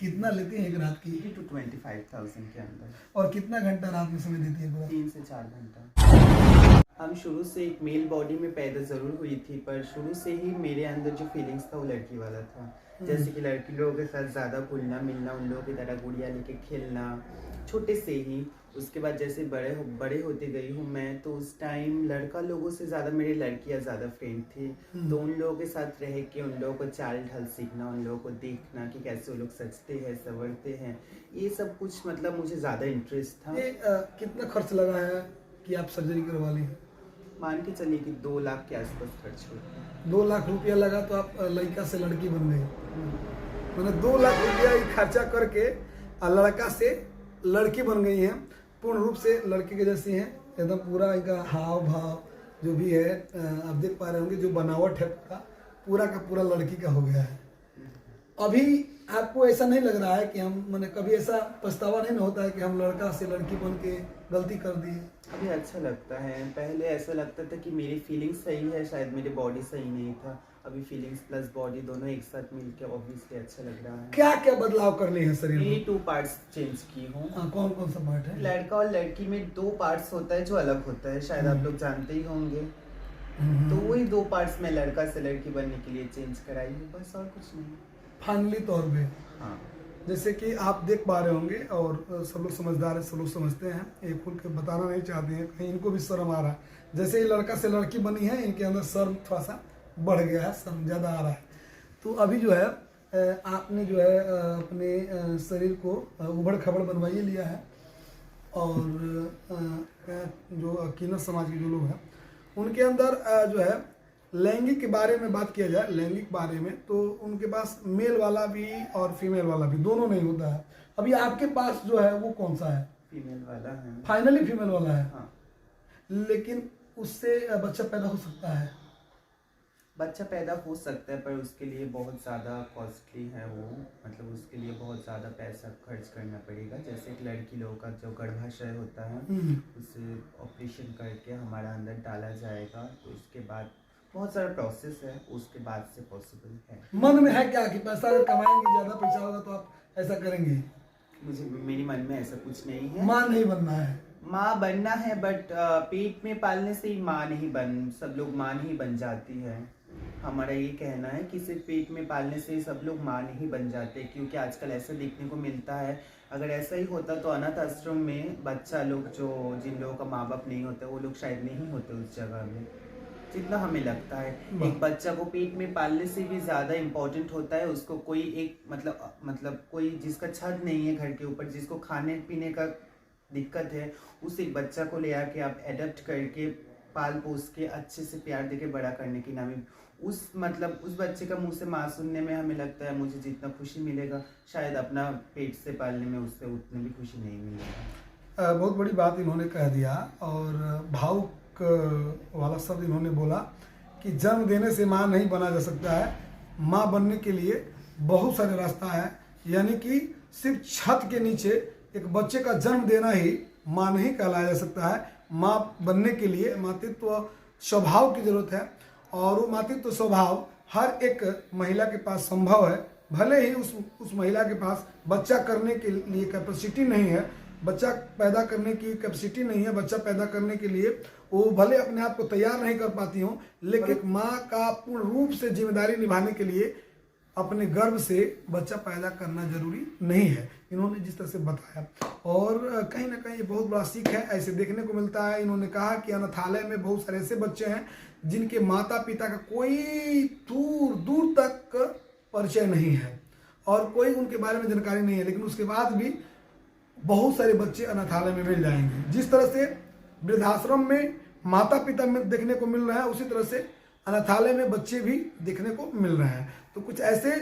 कितना लेती हैं एक रात की? 25,000 के अंदर। और कितना घंटा रात में समय देती है? 3 से 4 घंटा। हम शुरू से एक मेल बॉडी में पैदा ज़रूर हुई थी, पर शुरू से ही मेरे अंदर जो फीलिंग्स था वो लड़की वाला था। जैसे कि लड़की लोगों के साथ ज़्यादा घुलना मिलना, उन लोगों की तरह गुड़िया लेके खेलना छोटे से ही। उसके बाद जैसे बड़े होते गई हूँ मैं, तो उस टाइम लड़का लोगों से ज़्यादा मेरी लड़कियाँ ज़्यादा फ्रेंड थी। तो उन लोगों के साथ रह के उन लोगों को चाल ढाल सीखना, उन लोगों को देखना कि कैसे वो लोग सजते हैं संवरते हैं, ये सब कुछ मतलब मुझे ज़्यादा इंटरेस्ट था। कितना खर्च लगा है कि आप सर्जरी करवा ली? मान के चलिए कि 2 लाख के आसपास खर्च हुआ। 2 लाख रुपया लगा तो आप लड़का से लड़की बन गई। मैंने 2 लाख रुपया खर्चा करके लड़का से लड़की बन गई हैं। पूर्ण रूप से लड़के के जैसी हैं, एकदम पूरा इनका हाव भाव जो भी है आप देख पा रहे होंगे, जो बनावट है पूरा का पूरा लड़की का हो गया है। अभी आपको ऐसा नहीं लग रहा है कि हम मैंने कभी ऐसा पछतावा नहीं होता है कि हम लड़का से लड़की बन के गलती कर दी? अभी अच्छा लगता है। पहले ऐसा लगता था कि मेरी फीलिंग्स सही है, शायद मेरी बॉडी सही नहीं था। अभी फीलिंग्स प्लस बॉडी दोनों एक साथ मिलकर ऑब्वियसली अच्छा लग रहा है। क्या क्या बदलाव कर लिए हैं शरीर में? मेरी 2 पार्ट्स चेंज की हूँ। कौन कौन सा पार्ट है? लड़का और लड़की में 2 पार्ट्स होता है जो अलग होता है, शायद आप लोग जानते ही होंगे। तो वही 2 पार्ट्स में लड़का से लड़की बनने के लिए चेंज कराई हूँ, बस और कुछ नहीं। फाइनली तौर पे हाँ, जैसे कि आप देख पा रहे होंगे और सब लोग समझदार है, सब लोग समझते हैं, ये खुल के बताना नहीं चाहते हैं, कहीं इनको भी शर्म आ रहा है। जैसे ही लड़का से लड़की बनी है, इनके अंदर शर्म थोड़ा सा बढ़ गया है, शर्म ज़्यादा आ रहा है। तो अभी जो है आपने जो है अपने शरीर को उबड़ खबड़ बनवाइए लिया है। और जो किन्नर समाज के जो लोग हैं उनके अंदर जो है लैंगिक के बारे में बात किया जाए, लैंगिक बारे में, तो उनके पास मेल वाला भी और फीमेल वाला भी दोनों नहीं होता है। अभी आपके पास जो है वो कौन सा है? फीमेल वाला है। फाइनली फीमेल वाला है। हाँ। लेकिन उससे बच्चा पैदा हो सकता है? बच्चा पैदा हो सकता है, पर उसके लिए बहुत ज़्यादा कॉस्टली है वो, मतलब उसके लिए बहुत ज़्यादा पैसा खर्च करना पड़ेगा। जैसे एक लड़की लोगों का जो गर्भाशय होता है उसे ऑपरेशन करके हमारा अंदर डाला जाएगा, तो उसके बाद बहुत सारा प्रोसेस है, उसके बाद से पॉसिबल है। मन में है क्या कि पैसा अगर कमाएंगे, ज़्यादा पैसा होगा तो आप ऐसा करेंगे? मेरे मन में ऐसा कुछ नहीं है। माँ नहीं बनना है? माँ बनना है, बट पेट में पालने से ही माँ नहीं बन, सब लोग माँ नहीं बन जाती है। हमारा ये कहना है कि सिर्फ पेट में पालने से ही सब लोग माँ नहीं बन जाते, क्योंकि आजकल ऐसा देखने को मिलता है। अगर ऐसा ही होता तो अनाथ आश्रम में बच्चा लोग जो जिन लोगों का माँ बाप नहीं होता वो लोग शायद नहीं होते उस जगह में, जितना हमें लगता है। एक बच्चा को पेट में पालने से भी ज़्यादा इम्पोर्टेंट होता है उसको कोई एक मतलब कोई जिसका छत नहीं है घर के ऊपर, जिसको खाने पीने का दिक्कत है, उस एक बच्चा को ले आके आप एडप्ट करके पाल पोस के अच्छे से प्यार देके बड़ा करने की नाम, उस बच्चे का मुंह से माँ सुनने में हमें लगता है मुझे जितना खुशी मिलेगा शायद अपना पेट से पालने में उससे उतनी भी खुशी नहीं मिलेगा। बहुत बड़ी बात इन्होंने कह दिया और भावुक वाला शब्द इन्होंने बोला कि जन्म देने से माँ नहीं बना जा सकता है, माँ बनने के लिए बहुत सारे रास्ता है। यानी कि सिर्फ छत के नीचे एक बच्चे का जन्म देना ही माँ नहीं कहलाया जा सकता है। माँ बनने के लिए मातृत्व स्वभाव की जरूरत है, और वो मातृत्व स्वभाव हर एक महिला के पास संभव है। भले ही उस महिला के पास बच्चा करने के लिए कैपेसिटी नहीं है, बच्चा पैदा करने की कैपेसिटी नहीं है, बच्चा पैदा करने के लिए वो भले अपने आप को तैयार नहीं कर पाती हो, लेकिन माँ का पूर्ण रूप से जिम्मेदारी निभाने के लिए अपने गर्भ से बच्चा पैदा करना जरूरी नहीं है, इन्होंने जिस तरह से बताया। और कहीं ना कहीं ये बहुत बड़ा सीख है, ऐसे देखने को मिलता है। इन्होंने कहा कि अनाथालय में बहुत सारे ऐसे बच्चे हैं जिनके माता पिता का कोई दूर दूर तक परिचय नहीं है और कोई उनके बारे में जानकारी नहीं है, लेकिन उसके बाद भी बहुत सारे बच्चे अनाथालय में मिल जाएंगे। जिस तरह से वृद्धाश्रम में माता पिता में देखने को मिल रहा है, उसी तरह से अनाथालय में बच्चे भी देखने को मिल रहे हैं। तो कुछ ऐसे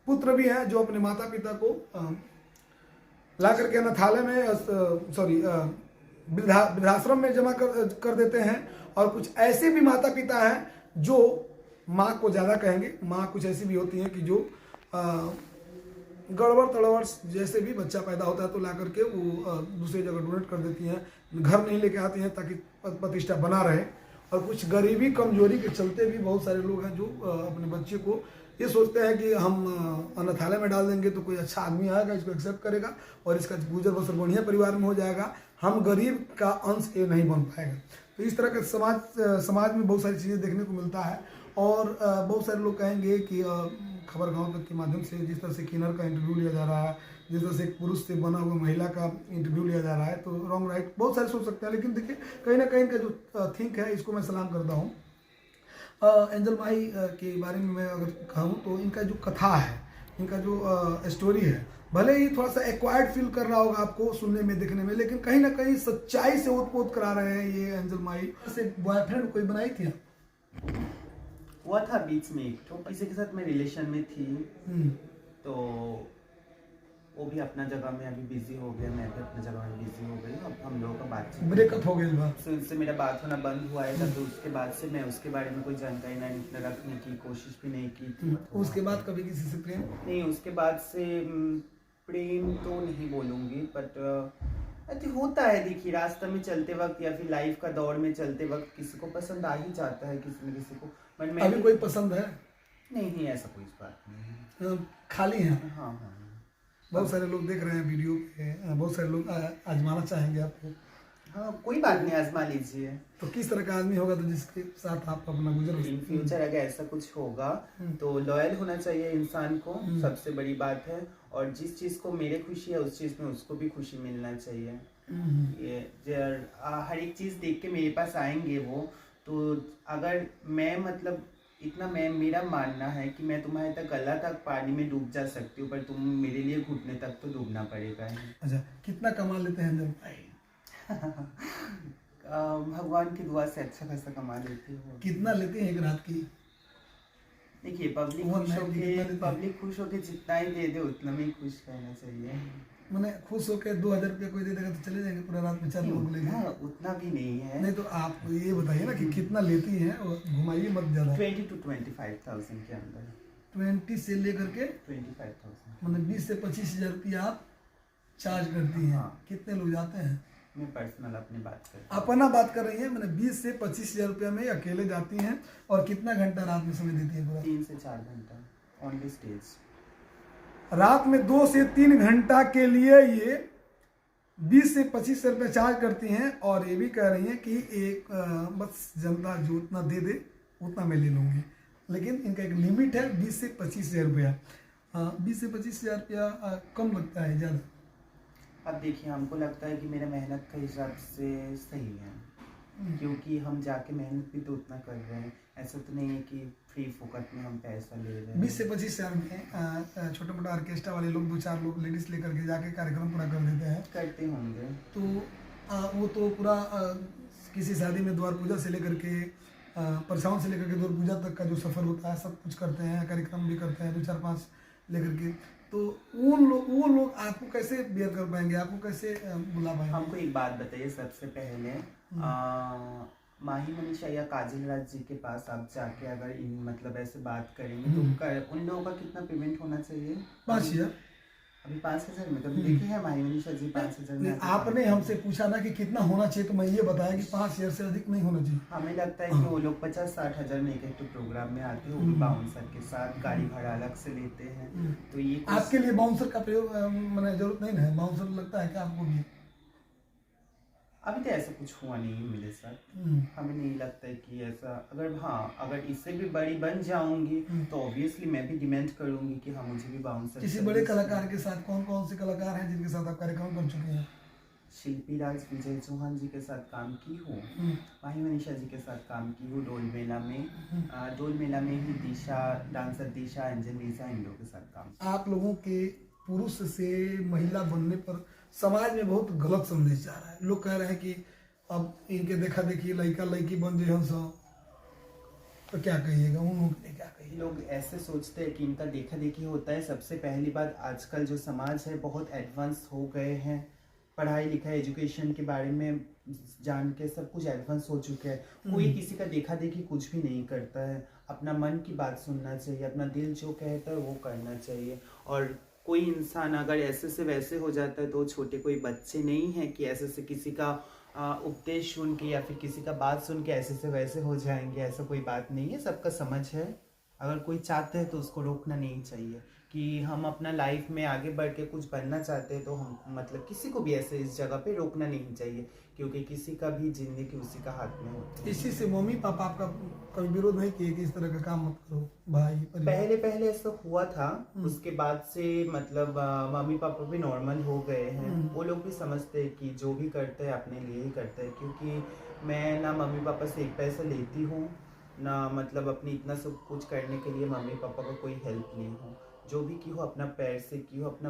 पुत्र भी हैं जो अपने माता पिता को ला करके अनाथालय में वृद्धाश्रम में जमा कर देते हैं, और कुछ ऐसे भी माता पिता हैं जो माँ को ज़्यादा कहेंगे, माँ कुछ ऐसी भी होती हैं कि जो गड़बड़ तड़बड़ जैसे भी बच्चा पैदा होता है तो ला करके वो दूसरी जगह डोनेट कर देती हैं, घर नहीं लेके आती हैं ताकि प्रतिष्ठा बना रहे। और कुछ गरीबी कमजोरी के चलते भी बहुत सारे लोग हैं जो अपने बच्चे को ये सोचते हैं कि हम अनाथालय में डाल देंगे तो कोई अच्छा आदमी आएगा, इसको एक्सेप्ट करेगा और इसका गुजर बसर बढ़िया परिवार में हो जाएगा, हम गरीब का अंश ये नहीं बन पाएगा। तो इस तरह का समाज में बहुत सारी चीज़ें देखने को मिलता है। और बहुत सारे लोग कहेंगे कि खबर गांव तक के माध्यम से जिस तरह से किन्नर का इंटरव्यू लिया जा रहा है, जिस तरह से एक पुरुष से बना हुआ महिला का इंटरव्यू लिया जा रहा है, तो रॉन्ग राइट बहुत सारे सोच सकते हैं, लेकिन देखिए कहीं ना कहीं इनका जो थिंक है इसको मैं सलाम करता हूँ। एंजल माही के बारे में मैं अगर कहूँ तो इनका जो कथा है, इनका जो स्टोरी है, भले ही थोड़ा सा एक्वायर्ड फील कर रहा होगा आपको सुनने में देखने में, लेकिन कहीं ना कहीं सच्चाई से ओत-पोत करा रहे हैं ये एंजल माही। जैसे बॉयफ्रेंड कोई बनाई थी हुआ था बीच में एक तो किसी के साथ मैं रिलेशन में थी, तो वो भी अपना जगह में अभी बिजी हो गया, मैं भी अपना जगह में बिजी हो गई। अब हम लोगों का बातचीत ब्रेकअप हो गया, उससे मेरा बात होना बंद हुआ है, तो उसके बाद से मैं उसके बारे में कोई जानकारी नहीं रखने की कोशिश भी नहीं की थी। उसके बाद कभी किसी से प्रेम नहीं, उसके बाद से प्रेम तो नहीं बोलूँगी, बट होता है। देखिए रास्ते में चलते वक्त या फिर लाइफ का दौर में चलते वक्त किसी को पसंद आ ही जाता है किसी न किसी को, बट मैं अभी कोई पसंद है? नहीं, ऐसा कोई बात नहीं है, खाली है। हाँ हाँ, बहुत सारे लोग देख रहे हैं वीडियो पे, बहुत सारे लोग आजमाना चाहेंगे आपको। हाँ कोई बात नहीं, आजमा लीजिए। तो किस तरह का आदमी होगा तो जिसके साथ आप अपना गुजर इन फ्यूचर अगर ऐसा कुछ होगा तो लॉयल होना चाहिए इंसान को, सबसे बड़ी बात है। और जिस चीज को मेरे खुशी है उस चीज में उसको भी खुशी मिलना चाहिए। ये हर एक चीज देख के मेरे पास आएंगे वो, तो अगर मैं मतलब इतना मेरा मानना है कि मैं तुम्हारे तक गला तक पानी में डूब जा सकती हूँ, पर तुम मेरे लिए घुटने तक तो डूबना पड़ेगा ही। अच्छा, कितना कमा लेते हैं जब भगवान की दुआ से अच्छा खासा कमा लेती हूँ। कितना लेते हैं एक रात की? देखिए पब्लिक खुश होके जितना ही दे दे उतना में खुश रहना चाहिए। मैंने खुश होकर 2000 रुपया कोई दे देगा तो चले जाएंगे पूरा रात में 4 लोग लेंगे? हाँ, उतना भी नहीं है। नहीं तो आप ये बताइए ना कि कितना लेती हैं और घुमाइए मत ज्यादा। 20 to 25,000 के अंदर। 20 से लेकर के 25,000, मतलब 20 से 25,000 रुपया आप चार्ज करती हैं। हाँ। कितने लोग जाते हैं? मैं पर्सनल अपनी बात कर रही हूँ। अपना बात कर रही है, मैंने 20 से 25,000 रुपया में अकेले जाती हैं। और कितना घंटा रात में समय देती है पूरा? 3 से 4 घंटा ऑनली स्टेज। रात में 2 से 3 घंटा के लिए ये 20 से 25 रुपये चार्ज करती हैं। और ये भी कह रही हैं कि एक बस जनता जो उतना दे दे उतना मैं ले लूँगी, लेकिन इनका एक लिमिट है 20 से 25,000 रुपया। 20 से 25,000 रुपया कम लगता है ज़्यादा? अब देखिए हमको लगता है कि मेरा मेहनत का हिसाब से सही है, क्योंकि हम जाके मेहनत भी तो उतना कर रहे हैं। ऐसा तो नहीं है कि फ्री फोकट में हम पैसा ले रहे हैं। 20 से 25,000 में छोटे मोटा ऑर्केस्ट्रा वाले लोग 2-4 लोग लेडीज लेकर के जाके कार्यक्रम पूरा कर देते हैं। करते होंगे तो वो तो पूरा किसी शादी में द्वार पूजा से लेकर के परछावन से लेकर के द्वार पूजा तक का जो सफर होता है सब कुछ करते हैं, कार्यक्रम भी करते हैं 2-4-5 लेकर के। तो वो लोग आपको कैसे बियर कर पाएंगे, आपको कैसे बुला पाएंगे? हमको एक बात बताइए सबसे पहले, माही मनीषा या काजल राज जी के पास आप जाके अगर मतलब ऐसे बात करेंगे तो उन लोगों का कितना पेमेंट होना चाहिए? 5,000। अभी 5,000 में कभी देखे हैं माही मनीषा जी 5,000 में? आपने हमसे पूछा ना कि कितना होना चाहिए, तो मैं ये बताया कि 5,000 से अधिक नहीं होना चाहिए। हमें लगता है कि वो लोग 50-60 हज़ार में एक प्रोग्राम में आते हैं, वो भी बाउंसर के साथ, गाड़ी भाड़ा अलग से लेते हैं। तो ये आपके लिए बाउंसर का प्रयोग मैंने जरूरत नहीं है? बाउंसर लगता है क्या आपको भी? अभी तो ऐसा कुछ हुआ नहीं मेरे साथ। हमें नहीं लगता है कि ऐसा, अगर इससे भी बड़ी बन जाऊंगी तो ऑब्वियसली मैं भी डिमांड करूंगी कि हाँ मुझे भी बाउंसर। किसी बड़े कलाकार के साथ कौन से कलाकार हैं जिनके साथ आप कार्यक्रम कर चुके हैं? शिल्पी राज, विजय चौहान जी के साथ काम की हूँ, माही मनीषा जी के साथ काम की हूँ डोल मेला में ही दिशा, डांसर दिशा, एंजल मीसा, इन लोगों के साथ काम। आप लोगों के पुरुष से महिला बनने पर समाज में बहुत गलत संदेश जा रहा है। लोग कह रहे हैं कि अब इनके देखा देखी लड़का लड़की बन जाए हम सब, तो क्या कहिएगा उन लोगों के लिए? क्या कहिए? लोग ऐसे सोचते हैं कि इनका देखा देखी होता है। सबसे पहली बात, आजकल जो समाज है बहुत एडवांस हो गए हैं, पढ़ाई लिखाई एजुकेशन के बारे में जान के सब कुछ एडवांस हो चुके हैं। कोई किसी का देखा देखी कुछ भी नहीं करता है। अपना मन की बात सुनना चाहिए, अपना दिल जो कहता है वो करना चाहिए। और कोई इंसान अगर ऐसे से वैसे हो जाता है तो छोटे कोई बच्चे नहीं हैं कि ऐसे से किसी का उपदेश सुन के या फिर किसी का बात सुन के ऐसे से वैसे हो जाएंगे। ऐसा कोई बात नहीं है, सबका समझ है। अगर कोई चाहते हैं तो उसको रोकना नहीं चाहिए कि हम अपना लाइफ में आगे बढ़ के कुछ बनना चाहते हैं तो हम मतलब किसी को भी ऐसे इस जगह पे रोकना नहीं चाहिए, क्योंकि किसी का भी जिंदगी उसी का हाथ में होती है। इसी से मम्मी पापा आपका कभी विरोध नहीं किए कि इस तरह का काम मत करो, भाई परिवार? पहले पहले ऐसा हुआ था, उसके बाद से मतलब मम्मी पापा भी नॉर्मल हो गए हैं। वो लोग भी समझते हैं कि जो भी करते हैं अपने लिए ही करते हैं, क्योंकि मैं ना मम्मी पापा से एक पैसा लेती हूँ ना मतलब अपनी इतना सब कुछ करने के लिए मम्मी पापा का कोई हेल्प नहीं हो। जो भी की हो अपना पैर से की हो, अपना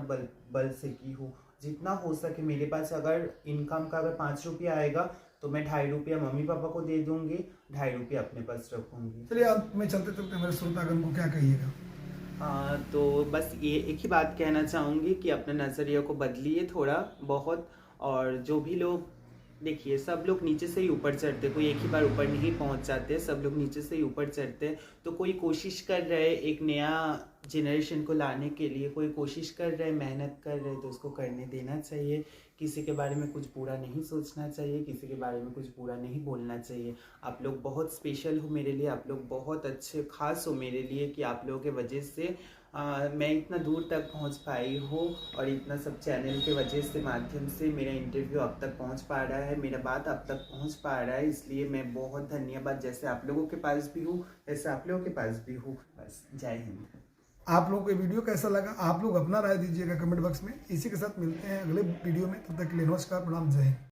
बल से की हो, जितना हो सके। मेरे पास अगर इनकम का अगर 5 रुपया आएगा तो मैं 2.5 रुपया मम्मी पापा को दे दूंगी, 2.5 रुपया अपने पास रखूंगी। चलिए अब मैं चलते चलते मेरे श्रोतागण को क्या कहिएगा? तो बस ये एक ही बात कहना चाहूँगी कि अपना नज़रिया को बदलिए थोड़ा बहुत। और जो भी लोग, देखिए सब लोग नीचे से ही ऊपर चढ़ते, कोई एक ही बार ऊपर नहीं पहुंच जाते, सब लोग नीचे से ही ऊपर चढ़ते हैं। तो कोई कोशिश कर रहे एक नया जनरेशन को लाने के लिए, कोई कोशिश कर रहे मेहनत कर रहे, तो उसको करने देना चाहिए। किसी के बारे में कुछ बुरा नहीं सोचना चाहिए, किसी के बारे में कुछ बुरा नहीं बोलना चाहिए। आप लोग बहुत स्पेशल हो मेरे लिए, आप लोग बहुत अच्छे खास हो मेरे लिए कि आप लोगों के वजह से मैं इतना दूर तक पहुंच पाई हूँ, और इतना सब चैनल के वजह से माध्यम से मेरा इंटरव्यू अब तक पहुंच पा रहा है, मेरा बात अब तक पहुंच पा रहा है। इसलिए मैं बहुत धन्यवाद, जैसे आप लोगों के पास भी हूँ वैसे आप लोगों के पास भी हूँ। बस जय हिंद। आप लोगों को ये वीडियो कैसा लगा आप लोग अपना राय दीजिएगा कमेंट बॉक्स में। इसी के साथ मिलते हैं अगले वीडियो में, तब तक के लिए नमस्कार, प्रणाम, जय हिंद।